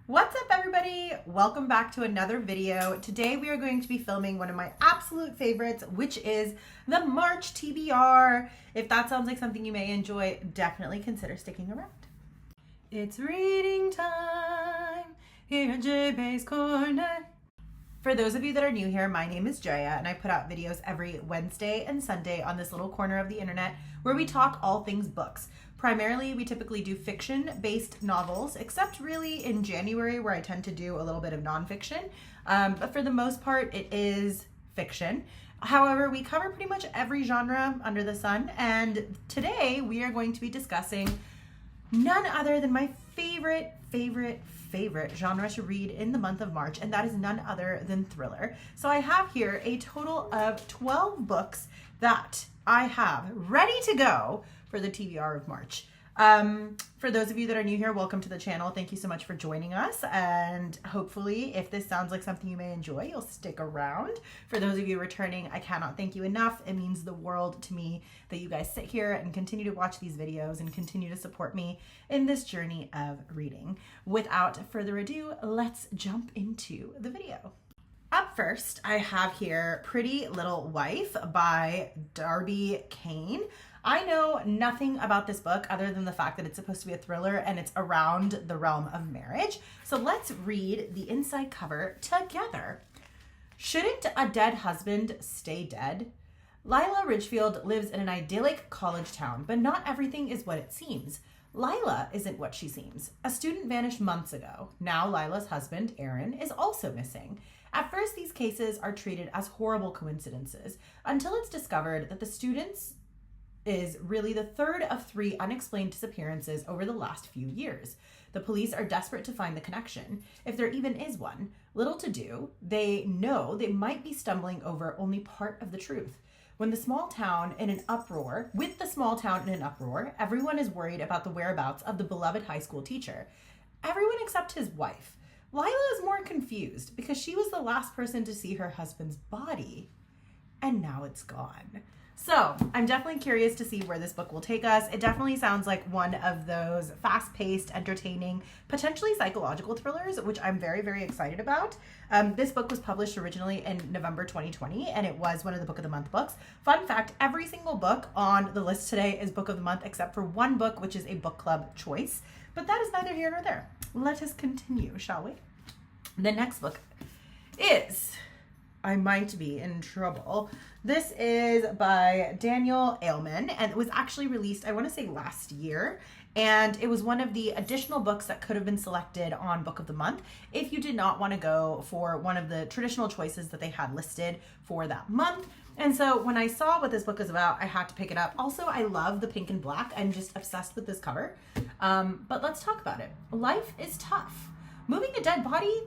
What's up, everybody? Welcome back to another video. Today we are going to be filming one of my absolute favorites, which is the March TBR. If that sounds like something you may enjoy, definitely consider sticking around. It's reading time here at JB's Corner. For those of you that are new here, my name is Jaya, and I put out videos every Wednesday and Sunday on this little corner of the internet where we talk all things books. Primarily, we typically do fiction-based novels, except really in January where I tend to do a little bit of nonfiction. But for the most part, it is fiction. However, we cover pretty much every genre under the sun, and today we are going to be discussing none other than my favorite genre to read in the month of March, and that is none other than thriller. So I have here a total of 12 books that I have ready to go for the TBR of March. For those of you that are new here, welcome to the channel. Thank you so much for joining us, and hopefully if this sounds like something you may enjoy, you'll stick around. For those of you returning, I cannot thank you enough. It means the world to me that you guys sit here and continue to watch these videos and continue to support me in this journey of reading. Without further ado, let's jump into the video. Up first, I have here Pretty Little Wife by Darby Kane. I know nothing about this book other than the fact that it's supposed to be a thriller and it's around the realm of marriage. So let's read the inside cover together. Shouldn't a dead husband stay dead? Lila Ridgefield lives in an idyllic college town, but not everything is what it seems. Lila isn't what she seems. A student vanished months ago. Now Lila's husband, Aaron, is also missing. At first, these cases are treated as horrible coincidences until it's discovered that the student's is really the third of 3 unexplained disappearances over the last few years. The police are desperate to find the connection, if there even is one. Little to do, they know they might be stumbling over only part of the truth. With the small town in an uproar, everyone is worried about the whereabouts of the beloved high school teacher. Everyone except his wife. Lila is more confused because she was the last person to see her husband's body, and now it's gone. So I'm definitely curious to see where this book will take us. It definitely sounds like one of those fast-paced, entertaining, potentially psychological thrillers, which I'm very excited about. This book was published originally in November 2020, and it was one of the Book of the Month books. Fun fact, every single book on the list today is Book of the Month, except for one book, which is a book club choice. But that is neither here nor there. Let us continue, shall we? The next book is I Might Be in Trouble. This is by Daniel Aleman, and it was actually released, I want to say last year, and it was one of the additional books that could have been selected on Book of the Month if you did not want to go for one of the traditional choices that they had listed for that month. And so when I saw what this book is about, I had to pick it up. Also, I love the pink and black. I'm just obsessed with this cover. But let's talk about it. Life is tough. Moving a dead body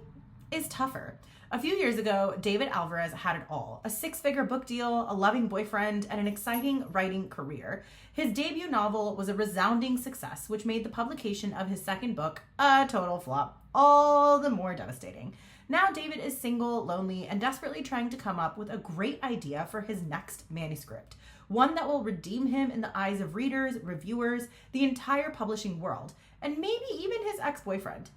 is tougher. A few years ago, David Alvarez had it all: a 6-figure book deal, a loving boyfriend, and an exciting writing career. His debut novel was a resounding success, which made the publication of his second book a total flop, all the more devastating. Now David is single, lonely, and desperately trying to come up with a great idea for his next manuscript, one that will redeem him in the eyes of readers, reviewers, the entire publishing world, and maybe even his ex-boyfriend.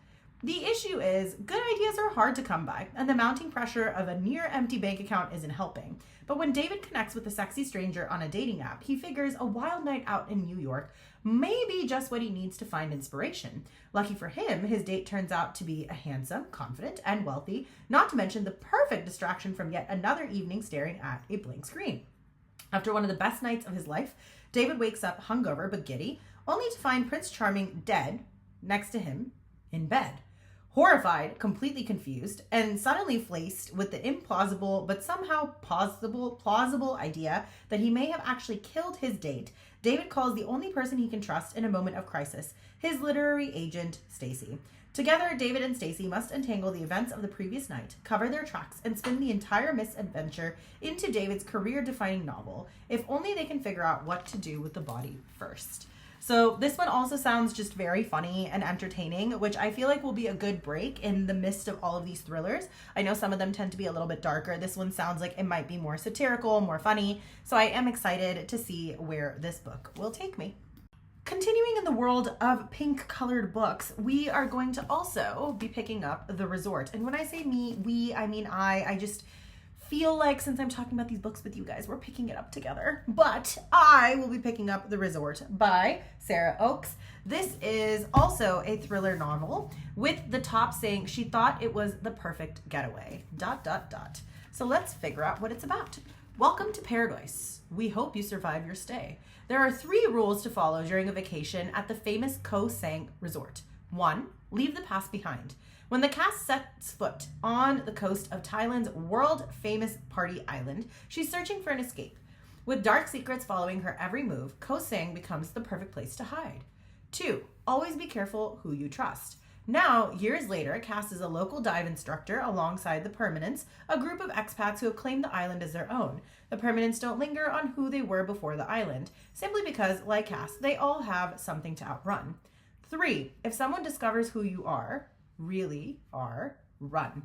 The issue is, good ideas are hard to come by, and the mounting pressure of a near-empty bank account isn't helping. But when David connects with a sexy stranger on a dating app, he figures a wild night out in New York may be just what he needs to find inspiration. Lucky for him, his date turns out to be a handsome, confident, and wealthy, not to mention the perfect distraction from yet another evening staring at a blank screen. After one of the best nights of his life, David wakes up hungover but giddy, only to find Prince Charming dead next to him in bed. Horrified, completely confused, and suddenly faced with the implausible but somehow plausible idea that he may have actually killed his date, David calls the only person he can trust in a moment of crisis, his literary agent, Stacy. Together, David and Stacy must untangle the events of the previous night, cover their tracks, and spin the entire misadventure into David's career-defining novel, if only they can figure out what to do with the body first. So this one also sounds just very funny and entertaining, which I feel like will be a good break in the midst of all of these thrillers. I know some of them tend to be a little bit darker. This one sounds like it might be more satirical, more funny. So I am excited to see where this book will take me. Continuing in the world of pink-colored books, we are going to also be picking up The Resort. And when I say we, I mean I just feel like since I'm talking about these books with you guys, we're picking it up together. But I will be picking up The Resort by Sara Ochs. This is also a thriller novel with the top saying she thought it was the perfect getaway, ... So let's figure out what it's about. Welcome to paradise. We hope you survive your stay. There are 3 rules to follow during a vacation at the famous Koh Sang Resort. 1. Leave the past behind. When the cast sets foot on the coast of Thailand's world-famous party island, she's searching for an escape. With dark secrets following her every move, Koh Sang becomes the perfect place to hide. 2. Always be careful who you trust. Now, years later, Cass is a local dive instructor alongside the Permanents, a group of expats who have claimed the island as their own. The Permanents don't linger on who they were before the island, simply because, like Cass, they all have something to outrun. 3. If someone discovers who you really are, run.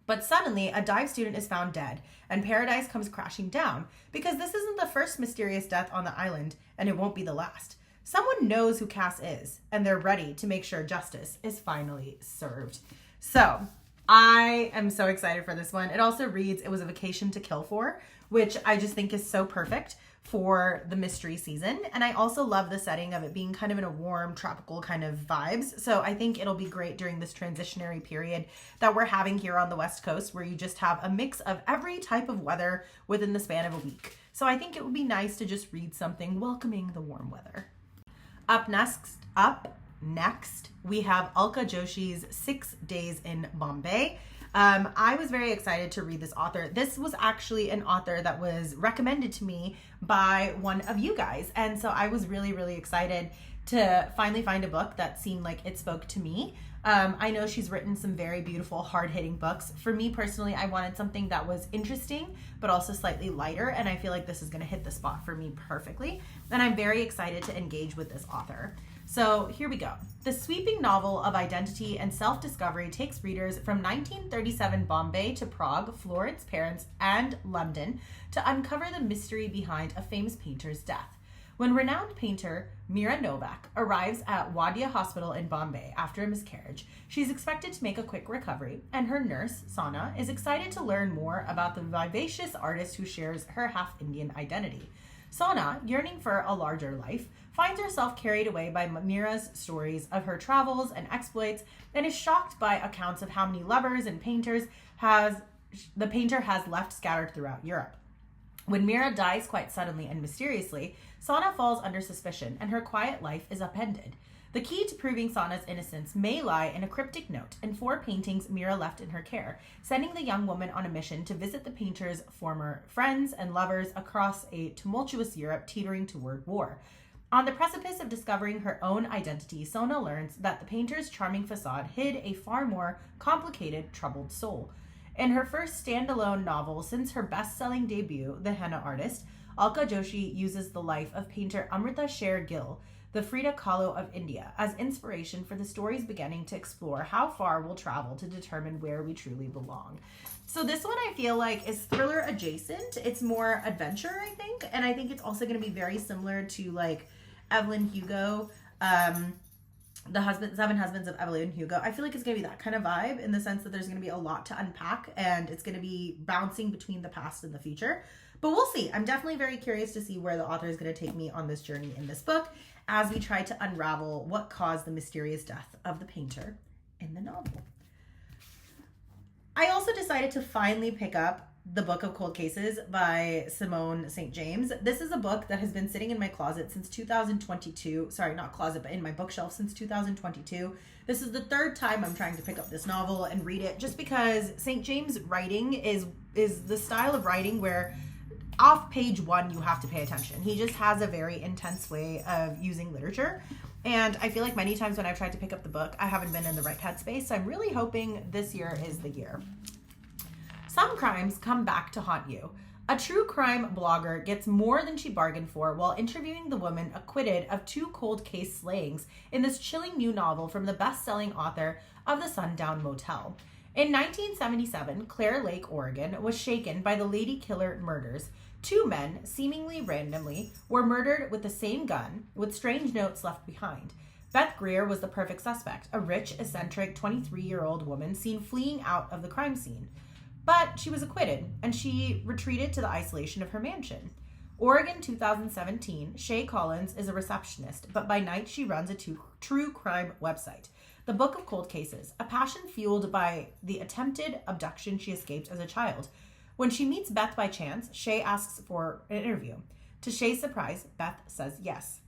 But suddenly, a dive student is found dead, and paradise comes crashing down, because this isn't the first mysterious death on the island, and it won't be the last. Someone knows who Cass is, and they're ready to make sure justice is finally served. So, I am so excited for this one. It also reads, it was a vacation to kill for, which I just think is so perfect for the mystery season. And I also love the setting of it being kind of in a warm, tropical kind of vibes. So I think it'll be great during this transitionary period that we're having here on the West Coast, where you just have a mix of every type of weather within the span of a week. So I think it would be nice to just read something welcoming the warm weather. Up next, we have Alka Joshi's 6 Days in Bombay. I was very excited to read this author. This was actually an author that was recommended to me by one of you guys. And so I was really, really excited to finally find a book that seemed like it spoke to me. I know she's written some very beautiful, hard-hitting books. For me personally, I wanted something that was interesting, but also slightly lighter, and I feel like this is going to hit the spot for me perfectly, and I'm very excited to engage with this author. So here we go. The sweeping novel of identity and self-discovery takes readers from 1937 Bombay to Prague, Florence, Paris, and London to uncover the mystery behind a famous painter's death. When renowned painter Mira Novak arrives at Wadia Hospital in Bombay after a miscarriage, she's expected to make a quick recovery, and her nurse, Sana, is excited to learn more about the vivacious artist who shares her half-Indian identity. Sana, yearning for a larger life, finds herself carried away by Mira's stories of her travels and exploits, and is shocked by accounts of how many lovers and painters the painter has left scattered throughout Europe. When Mira dies quite suddenly and mysteriously, Sana falls under suspicion, and her quiet life is upended. The key to proving Sana's innocence may lie in a cryptic note and 4 paintings Mira left in her care, sending the young woman on a mission to visit the painter's former friends and lovers across a tumultuous Europe teetering toward war. On the precipice of discovering her own identity, Sana learns that the painter's charming facade hid a far more complicated, troubled soul. In her first standalone novel since her best-selling debut, The Henna Artist, Alka Joshi uses the life of painter Amrita Sher Gill, the Frida Kahlo of India, as inspiration for the stories beginning to explore how far we'll travel to determine where we truly belong. So this one I feel like is thriller adjacent. It's more adventure, I think, and I think it's also going to be very similar to like Evelyn Hugo, the 7 Husbands of Evelyn Hugo. I feel like it's going to be that kind of vibe in the sense that there's going to be a lot to unpack, and it's going to be bouncing between the past and the future. But we'll see. I'm definitely very curious to see where the author is going to take me on this journey in this book as we try to unravel what caused the mysterious death of the painter in the novel. I also decided to finally pick up The Book of Cold Cases by Simone St. James. This is a book that has been sitting in my closet since 2022. Sorry, not closet, but in my bookshelf since 2022. This is the 3rd time I'm trying to pick up this novel and read it, just because St. James' writing is the style of writing where off page 1 you have to pay attention. He just has a very intense way of using literature. And I feel like many times when I've tried to pick up the book, I haven't been in the right headspace. So I'm really hoping this year is the year. Some crimes come back to haunt you. A true crime blogger gets more than she bargained for while interviewing the woman acquitted of 2 cold case slayings in this chilling new novel from the best-selling author of The Sundown Motel. In 1977, Claire Lake, Oregon, was shaken by the Lady Killer murders. Two men, seemingly randomly, were murdered with the same gun, with strange notes left behind. Beth Greer was the perfect suspect, a rich, eccentric 23-year-old woman seen fleeing out of the crime scene. But she was acquitted, and she retreated to the isolation of her mansion. Oregon 2017, Shay Collins is a receptionist, but by night she runs a true crime website, The Book of Cold Cases, a passion fueled by the attempted abduction she escaped as a child. When she meets Beth by chance, Shay asks for an interview. To Shay's surprise, Beth says yes.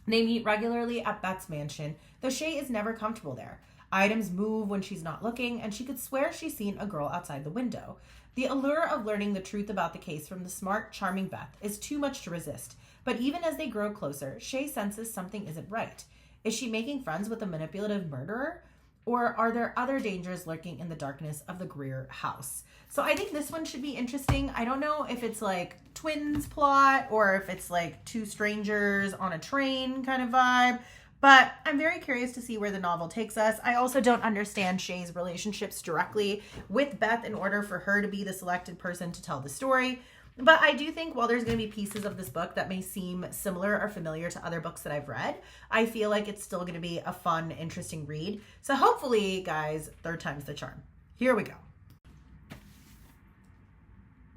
They meet regularly at Beth's mansion, though Shay is never comfortable there. Items move when she's not looking, and she could swear she's seen a girl outside the window. The allure of learning the truth about the case from the smart, charming Beth is too much to resist, but even as they grow closer, Shay senses something isn't right. Is she making friends with a manipulative murderer? Or are there other dangers lurking in the darkness of the Greer house? So I think this one should be interesting. I don't know if it's like twins plot or if it's like two strangers on a train kind of vibe, but I'm very curious to see where the novel takes us. I also don't understand Shay's relationships directly with Beth in order for her to be the selected person to tell the story. But I do think while there's going to be pieces of this book that may seem similar or familiar to other books that I've read, I feel like it's still going to be a fun, interesting read. So hopefully, guys, third time's the charm. Here we go.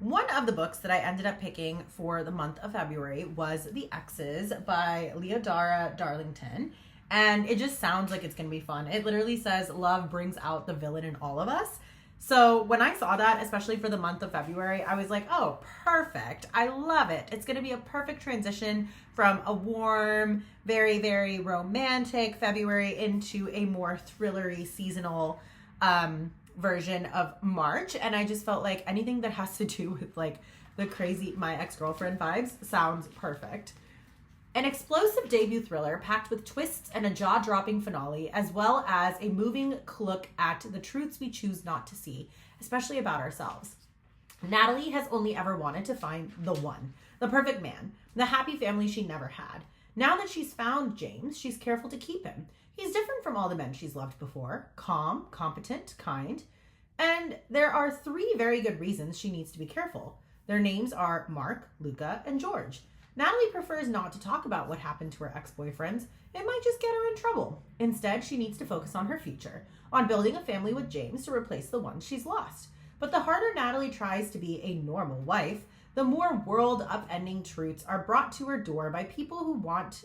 One of the books that I ended up picking for the month of February was The Exes by Leodora Darlington. And it just sounds like it's going to be fun. It literally says, love brings out the villain in all of us. So when I saw that, especially for the month of February, I was like, oh, perfect. I love it. It's going to be a perfect transition from a warm, very, very romantic February into a more thrillery seasonal version of March. And I just felt like anything that has to do with like the crazy My Ex-Girlfriend vibes sounds perfect. An explosive debut thriller packed with twists and a jaw-dropping finale, as well as a moving look at the truths we choose not to see, especially about ourselves. Natalie has only ever wanted to find the one, the perfect man, the happy family she never had. Now that she's found James, she's careful to keep him. He's different from all the men she's loved before, calm, competent, kind. And there are 3 very good reasons she needs to be careful. Their names are Mark, Luca, and George. Natalie prefers not to talk about what happened to her ex-boyfriends. It might just get her in trouble. Instead, she needs to focus on her future, on building a family with James to replace the ones she's lost. But the harder Natalie tries to be a normal wife, the more world-upending truths are brought to her door by people who want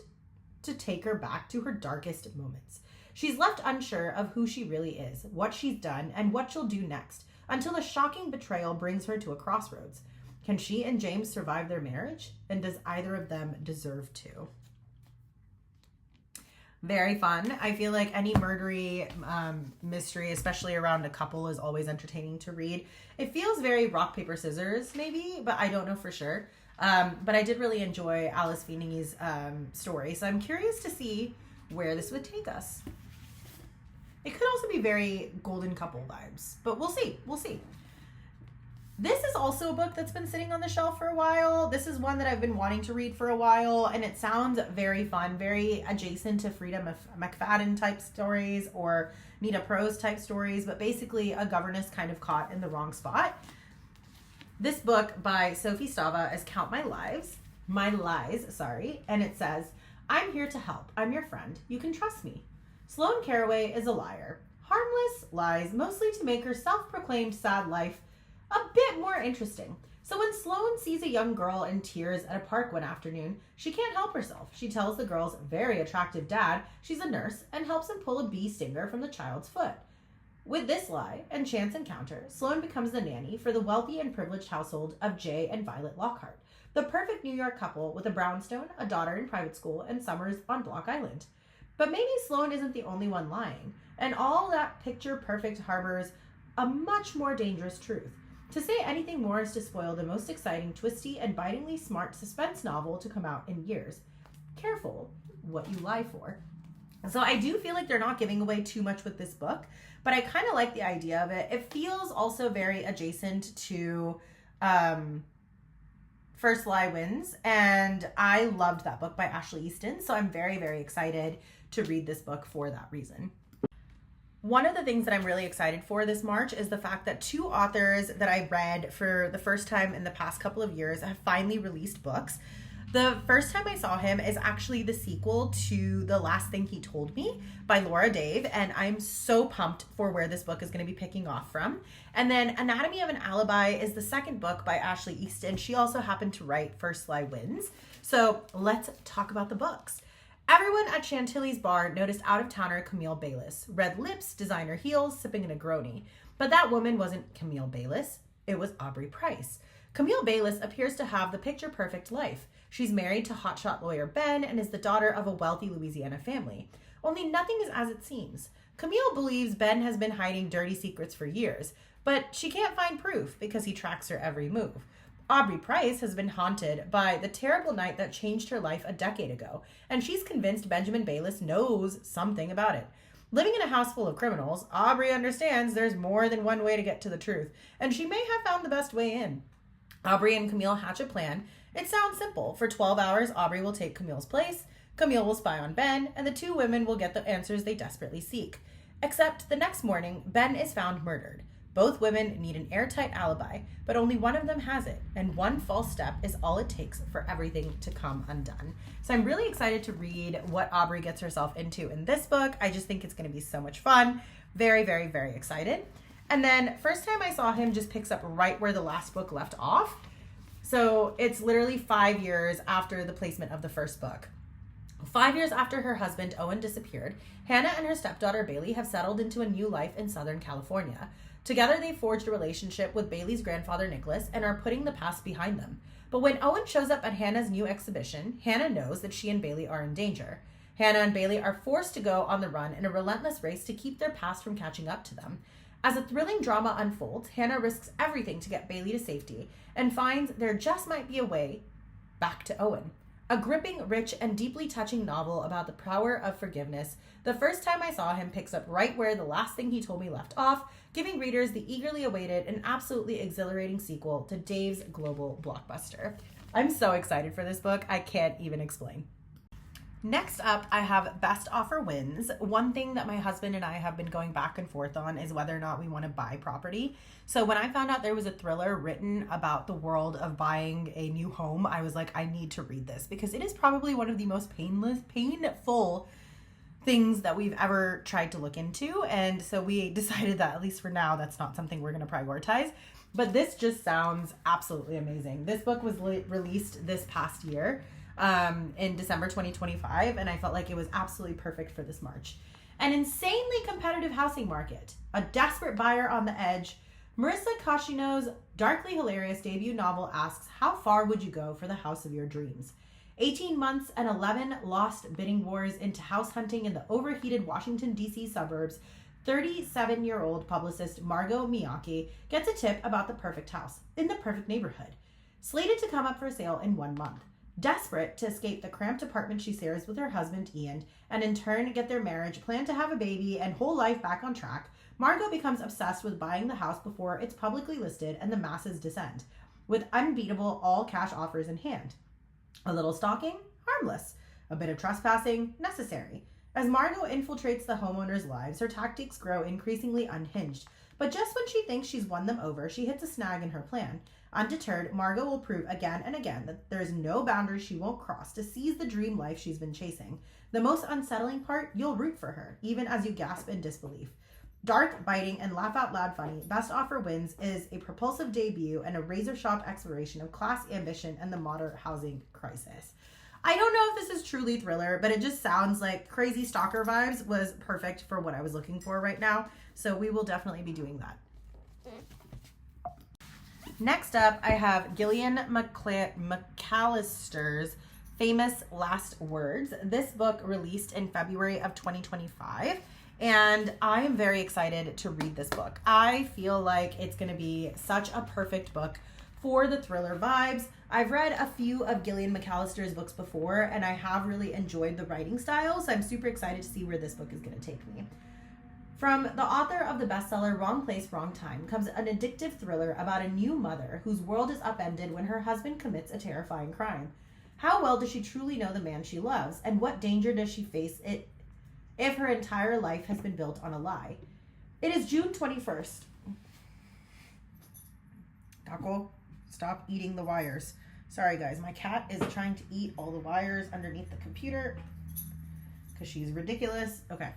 to take her back to her darkest moments. She's left unsure of who she really is, what she's done, and what she'll do next, until a shocking betrayal brings her to a crossroads. Can she and James survive their marriage? And does either of them deserve to? Very fun. I feel like any murdery mystery, especially around a couple, is always entertaining to read. It feels very rock, paper, scissors, maybe, but I don't know for sure. But I did really enjoy Alice Feeney's story, so I'm curious to see where this would take us. It could also be very golden couple vibes, but we'll see. We'll see. This is also a book that's been sitting on the shelf for a while. This is one that I've been wanting to read for a while, and it sounds very fun, very adjacent to Frida McFadden type stories or Nita Prose type stories, but basically a governess kind of caught in the wrong spot. This book by Sophie Stava is Count My Lies, and it says, I'm here to help. I'm your friend. You can trust me. Sloane Carraway is a liar. Harmless lies, mostly to make her self-proclaimed sad life a bit more interesting. So when Sloane sees a young girl in tears at a park one afternoon, she can't help herself. She tells the girl's very attractive dad she's a nurse and helps him pull a bee stinger from the child's foot. With this lie and chance encounter, Sloane becomes the nanny for the wealthy and privileged household of Jay and Violet Lockhart, the perfect New York couple with a brownstone, a daughter in private school, and summers on Block Island. But maybe Sloane isn't the only one lying, and all that picture-perfect harbors a much more dangerous truth. To say anything more is to spoil the most exciting, twisty, and bitingly smart suspense novel to come out in years. Careful what you lie for. So I do feel like they're not giving away too much with this book, but I kind of like the idea of it. It feels also very adjacent to First Lie Wins, and I loved that book by Ashley Easton, so I'm very, very excited to read this book for that reason. One of the things that I'm really excited for this March is the fact that two authors that I read for the first time in the past couple of years have finally released books. The first time I saw him is actually the sequel to The Last Thing He Told Me by Laura Dave, and I'm so pumped for where this book is going to be picking off from. And then Anatomy of an Alibi is the second book by Ashley Easton. She also happened to write First Sly Wins. So let's talk about the books. Everyone at Chantilly's bar noticed out-of-towner Camille Bayliss. Red lips, designer heels, sipping a Negroni. But that woman wasn't Camille Bayliss. It was Aubrey Price. Camille Bayliss appears to have the picture-perfect life. She's married to hotshot lawyer Ben and is the daughter of a wealthy Louisiana family. Only nothing is as it seems. Camille believes Ben has been hiding dirty secrets for years, but she can't find proof because he tracks her every move. Aubrey Price has been haunted by the terrible night that changed her life a decade ago, and she's convinced Benjamin Bayliss knows something about it. Living in a house full of criminals, Aubrey understands there's more than one way to get to the truth, and she may have found the best way in. Aubrey and Camille hatch a plan. It sounds simple. For 12 hours, Aubrey will take Camille's place, Camille will spy on Ben, and the two women will get the answers they desperately seek. Except the next morning, Ben is found murdered. Both women need an airtight alibi, but only one of them has it, and one false step is all it takes for everything to come undone. So I'm really excited to read what Aubrey gets herself into in this book. I just think it's going to be so much fun. Very, very, very excited. And then first time I saw him just picks up right where the last book left off. So it's literally 5 years after the placement of the first book. 5 years after her husband, Owen, disappeared, Hannah and her stepdaughter, Bailey, have settled into a new life in Southern California. Together, they forged a relationship with Bailey's grandfather, Nicholas, and are putting the past behind them. But when Owen shows up at Hannah's new exhibition, Hannah knows that she and Bailey are in danger. Hannah and Bailey are forced to go on the run in a relentless race to keep their past from catching up to them. As a thrilling drama unfolds, Hannah risks everything to get Bailey to safety and finds there just might be a way back to Owen. A gripping, rich, and deeply touching novel about the power of forgiveness. The first time I saw him picks up right where The Last Thing He Told Me left off, giving readers the eagerly awaited and absolutely exhilarating sequel to Dave's global blockbuster. I'm so excited for this book, I can't even explain. Next up, I have Best Offer Wins. One thing that my husband and I have been going back and forth on is whether or not we want to buy property. So when I found out there was a thriller written about the world of buying a new home, I was like, I need to read this because it is probably one of the most painful things that we've ever tried to look into. And so we decided that, at least for now, that's not something we're going to prioritize. But this just sounds absolutely amazing. This book was released this past year. In December 2025, and I felt like it was absolutely perfect for this March. An insanely competitive housing market, a desperate buyer on the edge. Marisa Kashino's darkly hilarious debut novel asks, how far would you go for the house of your dreams? 18 months and 11 lost bidding wars into house hunting in the overheated Washington, D.C. suburbs, 37-year-old publicist Margot Miyake gets a tip about the perfect house in the perfect neighborhood, slated to come up for sale in 1 month. Desperate to escape the cramped apartment she shares with her husband, Ian, and in turn get their marriage, plan to have a baby, and whole life back on track, Margot becomes obsessed with buying the house before it's publicly listed and the masses descend, with unbeatable all-cash offers in hand. A little stalking? Harmless. A bit of trespassing? Necessary. As Margot infiltrates the homeowners' lives, her tactics grow increasingly unhinged. But just when she thinks she's won them over, she hits a snag in her plan. Undeterred, Margot will prove again and again that there is no boundary she won't cross to seize the dream life she's been chasing. The most unsettling part, you'll root for her, even as you gasp in disbelief. Dark, biting, and laugh-out-loud funny, Best Offer Wins is a propulsive debut and a razor-sharp exploration of class ambition and the modern housing crisis. I don't know if this is truly thriller, but it just sounds like crazy stalker vibes was perfect for what I was looking for right now, so we will definitely be doing that. Next up, I have Gillian McAllister's Famous Last Words. This book released in February of 2025, and I am very excited to read this book. I feel like it's going to be such a perfect book for the thriller vibes. I've read a few of Gillian McAllister's books before, and I have really enjoyed the writing style, so I'm super excited to see where this book is going to take me. From the author of the bestseller Wrong Place, Wrong Time comes an addictive thriller about a new mother whose world is upended when her husband commits a terrifying crime. How well does she truly know the man she loves, and what danger does she face if her entire life has been built on a lie? It is June 21st. Taco, stop eating the wires. Sorry, guys. My cat is trying to eat all the wires underneath the computer because she's ridiculous. Okay.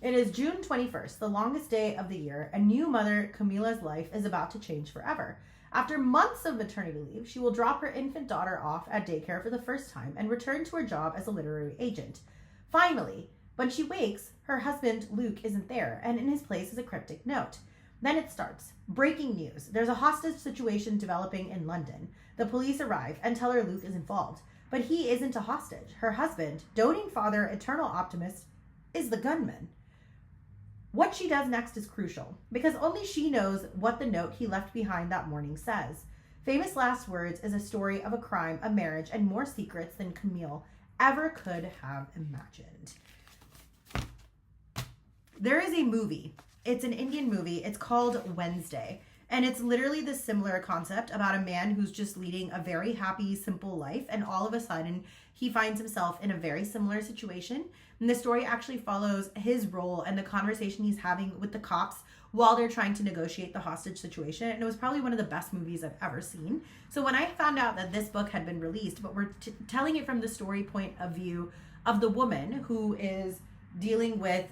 It is June 21st, the longest day of the year. A new mother, Camila's life is about to change forever. After months of maternity leave, she will drop her infant daughter off at daycare for the first time and return to her job as a literary agent. Finally, when she wakes, her husband, Luke, isn't there, and in his place is a cryptic note. Then it starts. Breaking news. There's a hostage situation developing in London. The police arrive and tell her Luke is involved. But he isn't a hostage. Her husband, doting father, eternal optimist, is the gunman. What she does next is crucial, because only she knows what the note he left behind that morning says. Famous Last Words is a story of a crime, a marriage, and more secrets than Camille ever could have imagined. There is a movie. It's an Indian movie. It's called Wednesday. And it's literally this similar concept about a man who's just leading a very happy, simple life. And all of a sudden, he finds himself in a very similar situation. And the story actually follows his role and the conversation he's having with the cops while they're trying to negotiate the hostage situation. And it was probably one of the best movies I've ever seen. So when I found out that this book had been released, but we're telling it from the story point of view of the woman who is dealing with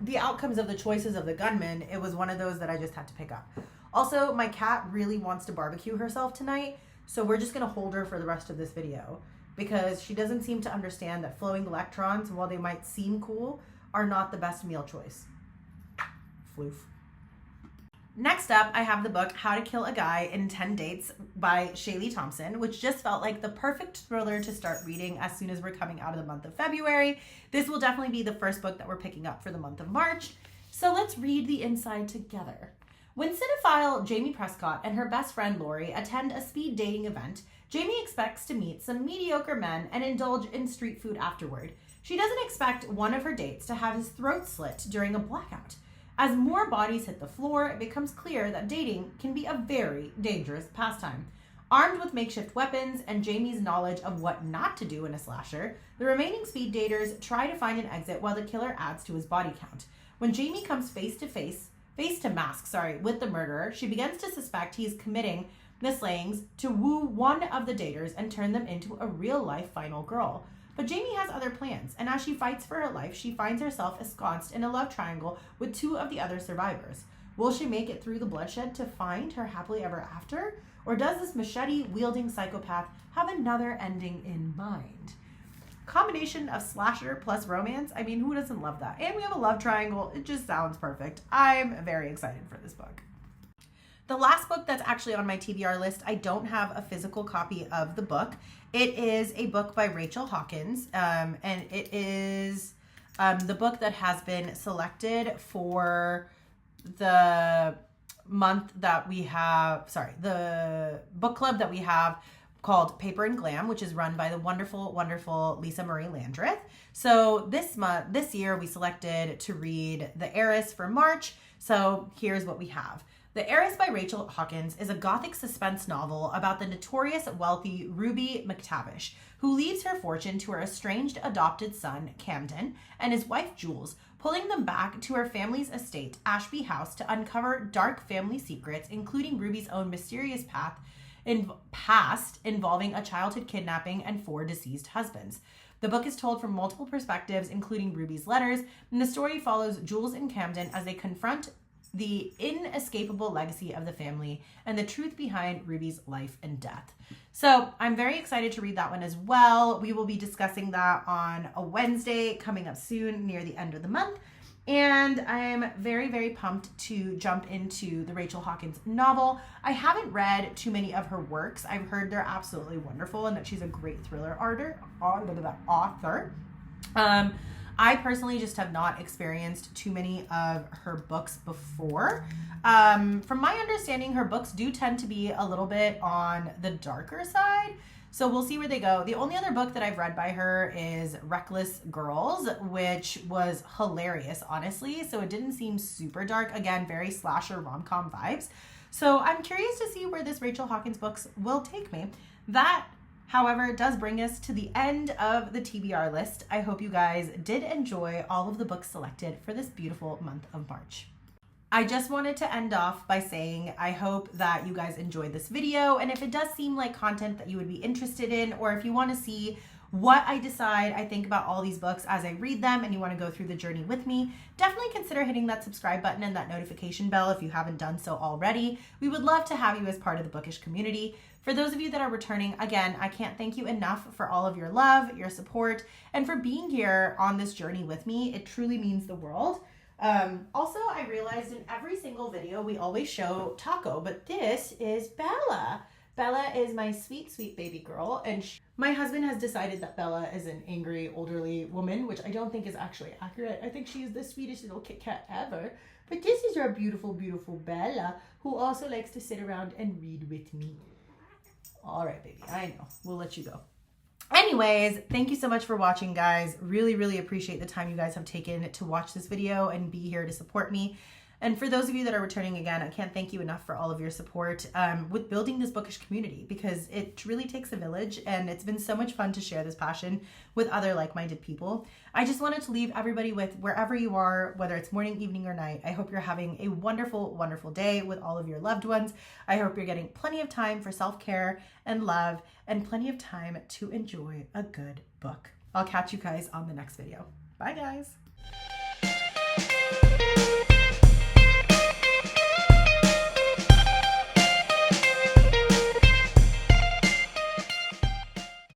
the outcomes of the choices of the gunman, it was one of those that I just had to pick up. Also, my cat really wants to barbecue herself tonight, so we're just going to hold her for the rest of this video because she doesn't seem to understand that flowing electrons, while they might seem cool, are not the best meal choice. Floof. Next up, I have the book How to Kill a Guy in 10 Dates by Shailee Thompson, which just felt like the perfect thriller to start reading as soon as we're coming out of the month of February. This will definitely be the first book that we're picking up for the month of March. So let's read the inside together. When cinephile Jamie Prescott and her best friend Lori attend a speed dating event, Jamie expects to meet some mediocre men and indulge in street food afterward. She doesn't expect one of her dates to have his throat slit during a blackout. As more bodies hit the floor, it becomes clear that dating can be a very dangerous pastime. Armed with makeshift weapons and Jamie's knowledge of what not to do in a slasher, the remaining speed daters try to find an exit while the killer adds to his body count. When Jamie comes face to mask, with the murderer, she begins to suspect he is committing the slayings to woo one of the daters and turn them into a real-life final girl. But Jamie has other plans, and as she fights for her life, she finds herself ensconced in a love triangle with two of the other survivors. Will she make it through the bloodshed to find her happily ever after? Or does this machete-wielding psychopath have another ending in mind? Combination of slasher plus romance. I mean, who doesn't love that? And we have a love triangle. It just sounds perfect. I'm very excited for this book. The last book that's actually on my TBR list, I don't have a physical copy of the book. It is a book by Rachel Hawkins, and it is the book that has been selected for the month that we have, the book club that we have called Paper and Glam, which is run by the wonderful, wonderful Lisa Marie Landreth. So this year we selected to read The Heiress for March. So here's what we have. The Heiress by Rachel Hawkins is a gothic suspense novel about the notorious wealthy Ruby McTavish, who leaves her fortune to her estranged adopted son, Camden, and his wife, Jules, pulling them back to her family's estate, Ashby House, to uncover dark family secrets, including Ruby's own mysterious past involving a childhood kidnapping and 4 deceased husbands. The book is told from multiple perspectives, including Ruby's letters, and the story follows Jules and Camden as they confront the inescapable legacy of the family and the truth behind Ruby's life and death. So I'm very excited to read that one as well. We will be discussing that on a Wednesday coming up soon near the end of the month. And I'm very, very pumped to jump into the Rachel Hawkins novel. I haven't read too many of her works. I've heard they're absolutely wonderful and that she's a great thriller author. I personally just have not experienced too many of her books before. From my understanding, her books do tend to be a little bit on the darker side. So we'll see where they go. The only other book that I've read by her is Reckless Girls, which was hilarious, honestly. So it didn't seem super dark. Again, very slasher rom-com vibes. So I'm curious to see where this Rachel Hawkins books will take me. That However, it does bring us to the end of the TBR list. I hope you guys did enjoy all of the books selected for this beautiful month of March. I just wanted to end off by saying I hope that you guys enjoyed this video, and if it does seem like content that you would be interested in, or if you want to see what I think about all these books as I read them and you want to go through the journey with me, definitely consider hitting that subscribe button and that notification bell if you haven't done so already. We would love to have you as part of the bookish community. For those of you that are returning, again, I can't thank you enough for all of your love, your support, and for being here on this journey with me. It truly means the world. Also, I realized in every single video we always show Taco, but this is Bella. Bella is my sweet, sweet baby girl, and my husband has decided that Bella is an angry, elderly woman, which I don't think is actually accurate. I think she is the sweetest little Kit Kat ever. But this is our beautiful, beautiful Bella, who also likes to sit around and read with me. All right, baby, I know. We'll let you go. Anyways, thank you so much for watching, guys. Really, really appreciate the time you guys have taken to watch this video and be here to support me. And for those of you that are returning again, I can't thank you enough for all of your support with building this bookish community, because it really takes a village, and it's been so much fun to share this passion with other like-minded people. I just wanted to leave everybody with, wherever you are, whether it's morning, evening, or night, I hope you're having a wonderful, wonderful day with all of your loved ones. I hope you're getting plenty of time for self-care and love, and plenty of time to enjoy a good book. I'll catch you guys on the next video. Bye, guys.